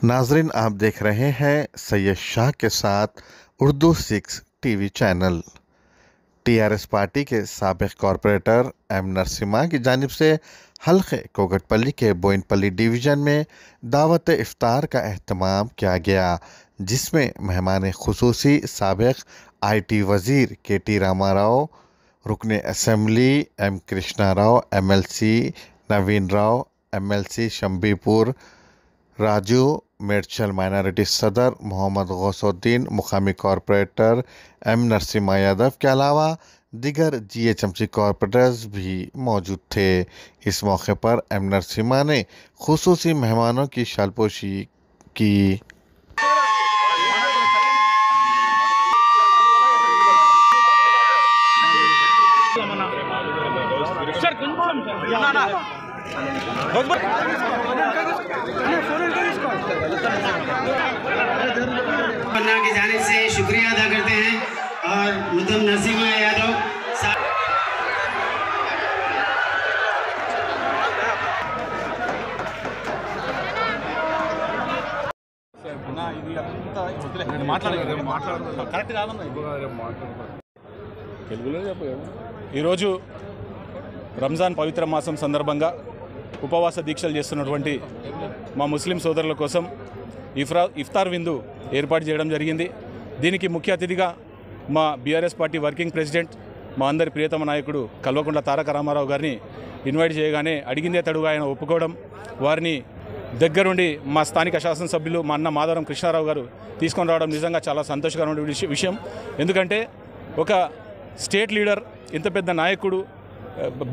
नाजरीन, आप देख रहे हैं सैयद शाह के साथ Urdu 6 TV channel. TRS party के साबिक कॉरपोरेटर एम नरसिम्हा की जानिब से हल्के कोगटपल्ली के बोइनपल्ली डिवीज़न में दावत इफ्तार का एहतमाम किया गया, जिसमें मेहमान खुसूसी साबिक IT वज़ीर KT रामाराव, रुकन assembly M Krishna Rao, MLC नवीन राव, MLC शंबीपुर राजू, मेडचल माइनॉरिटी सदर मोहम्मद गौसुद्दीन, मुकामी कॉरपोरेटर M नरसिम्हा यादव के अलावा दिगर GHMC कॉरपोरेटर्स भी मौजूद थे। इस मौके पर M नरसिम्हा ने खुसूसी मेहमानों की शालपोशी की। पन्ना की जानिब से शुक्रिया अदा करते हैं और मुदम नरसिम्हा यादव ఈరోజు రంజాన్ పవిత్ర మాసం సందర్భంగా ఉపవాస దీక్షలు చేస్తున్నటువంటి మా ముస్లిం సోదరుల కోసం ఇఫ్తార్ విందు ఏర్పాటు చేయడం జరిగింది। దీనికి ముఖ్య అతిథిగా మా BRS పార్టీ వర్కింగ్ ప్రెసిడెంట్, మా అందరి ప్రియతమ నాయకుడు కల్వకుంట్ల తారక రామారావు గారిని ఇన్వైట్ చేయగానే అడిగిందే తడుగా ఆయన ఒప్పుకోవడం, వారిని దగ్గరుండి మా స్థానిక శాసనసభ్యులు మా అన్న మాధవరం కృష్ణారావు గారు తీసుకొని రావడం నిజంగా చాలా సంతోషకరమైన విషయం। ఎందుకంటే ఒక స్టేట్ లీడర్, ఇంత పెద్ద నాయకుడు,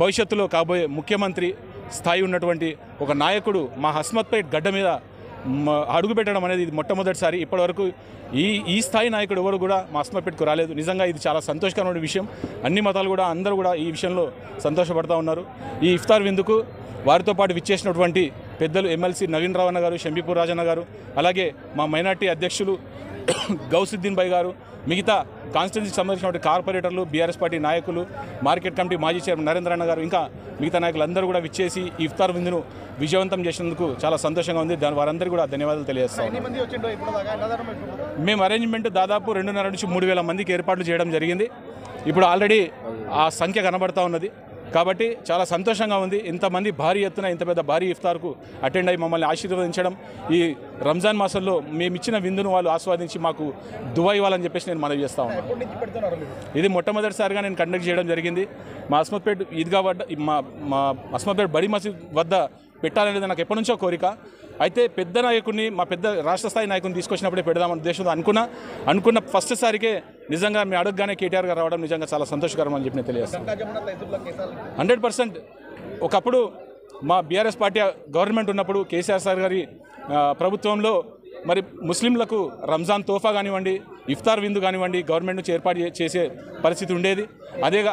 భవిష్యత్తులో కాబోయే ముఖ్యమంత్రి స్థాయి ఉన్నటువంటి ఒక నాయకుడు మా హస్మత్పేట్ గడ్డ మీద అడుగుపెట్టడం అనేది ఇది మొట్టమొదటిసారి। ఇప్పటివరకు ఈ స్థాయి నాయకుడు ఎవరు కూడా మా హస్మత్పేట్కు రాలేదు। నిజంగా ఇది చాలా సంతోషకరమైన విషయం। అన్ని మతాలు కూడా అందరూ కూడా ఈ విషయంలో సంతోషపడుతూ ఉన్నారు। ఈ ఇఫ్తార్ విందుకు వారితో పాటు విచ్చేసినటువంటి పెద్దలు MLC నవీన్ రావు అన్న గారు, షంబీపూర్ రాజన్న గారు, అలాగే మా మైనార్టీ అధ్యక్షులు గౌసుద్దీన్ భాయ్ గారు, మిగతా కాన్స్టిట్యున్సీకి సంబంధించినటువంటి కార్పొరేటర్లు, BRS పార్టీ నాయకులు, మార్కెట్ కమిటీ మాజీ చైర్మన్ నరేంద్ర అన్న గారు, ఇంకా మిగతా నాయకులు అందరూ కూడా విచ్చేసి ఈ ఇఫ్తార్ విందును విజయవంతం చేసినందుకు చాలా సంతోషంగా ఉంది। వారందరికీ కూడా ధన్యవాదాలు తెలియజేస్తాం। మేము అరేంజ్మెంట్ దాదాపు 2,500 నుంచి 3,000 మందికి ఏర్పాట్లు చేయడం జరిగింది। ఇప్పుడు ఆల్రెడీ ఆ సంఖ్య కనబడతా ఉన్నది కాబట్టి చాలా సంతోషంగా ఉంది। ఇంతమంది భారీ ఎత్తున ఇంత పెద్ద భారీ ఇఫ్తార్కు అటెండ్ అయ్యి మమ్మల్ని ఆశీర్వదించడం, ఈ రంజాన్ మాసంలో మేము ఇచ్చిన విందును వాళ్ళు ఆస్వాదించి మాకు దువా ఇవ్వాలని చెప్పేసి నేను మనవి చేస్తా ఉన్నాను। ఇది మొట్టమొదటిసారిగా నేను కండక్ట్ చేయడం జరిగింది। మా హస్మత్పేట్ ఈద్గా మా హస్మత్పేట్ బడి మసీద్ వద్ద పెట్టాలనేది నాకు ఎప్పటి నుంచో కోరిక। అయితే పెద్ద నాయకుడిని, మా పెద్ద రాష్ట్ర స్థాయి నాయకుని తీసుకొచ్చినప్పుడే పెడదామన్న ఉద్దేశంతో అనుకున్న ఫస్ట్ సారికే నిజంగా మీ అడుగుగానే KTR గారు రావడం నిజంగా చాలా సంతోషకరం అని చెప్పి నేను తెలియజేస్తాను। 100% ఒకప్పుడు మా BRS పార్టీ గవర్నమెంట్ ఉన్నప్పుడు కేసీఆర్ సార్ గారి ప్రభుత్వంలో మరి ముస్లింలకు రంజాన్ తోఫా కానివ్వండి, ఇఫ్తార్ విందు కానివ్వండి గవర్నమెంట్ నుంచి ఏర్పాటు చేసే పరిస్థితి ఉండేది।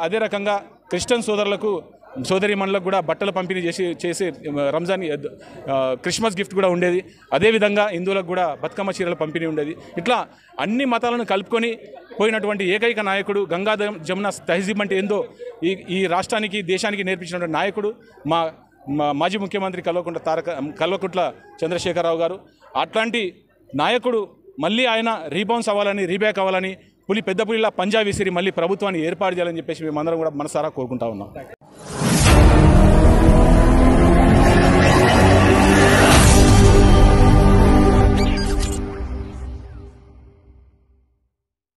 అదే రకంగా క్రిస్టియన్ సోదరిమణులకు కూడా బట్టలు పంపిణీ చేసే రంజాన్ క్రిస్మస్ గిఫ్ట్ కూడా ఉండేది। అదేవిధంగా హిందువులకు కూడా బతుకమ్మ చీరల పంపిణీ ఉండేది। ఇట్లా అన్ని మతాలను కలుపుకొని పోయినటువంటి ఏకైక నాయకుడు, గంగా జమున తహజీబ్ అంటే ఏందో ఈ రాష్ట్రానికి, దేశానికి నేర్పించినటువంటి నాయకుడు మా మాజీ ముఖ్యమంత్రి కల్వకుంట్ల చంద్రశేఖరరావు గారు। అట్లాంటి నాయకుడు మళ్ళీ ఆయన రీబ్యాక్ అవ్వాలని పెద్ద పులిలా పంజా విసిరి మళ్ళీ ప్రభుత్వాన్ని ఏర్పాటు చేయాలని చెప్పేసి మేమందరం కూడా మనసారా కోరుకుంటా ఉన్నాం।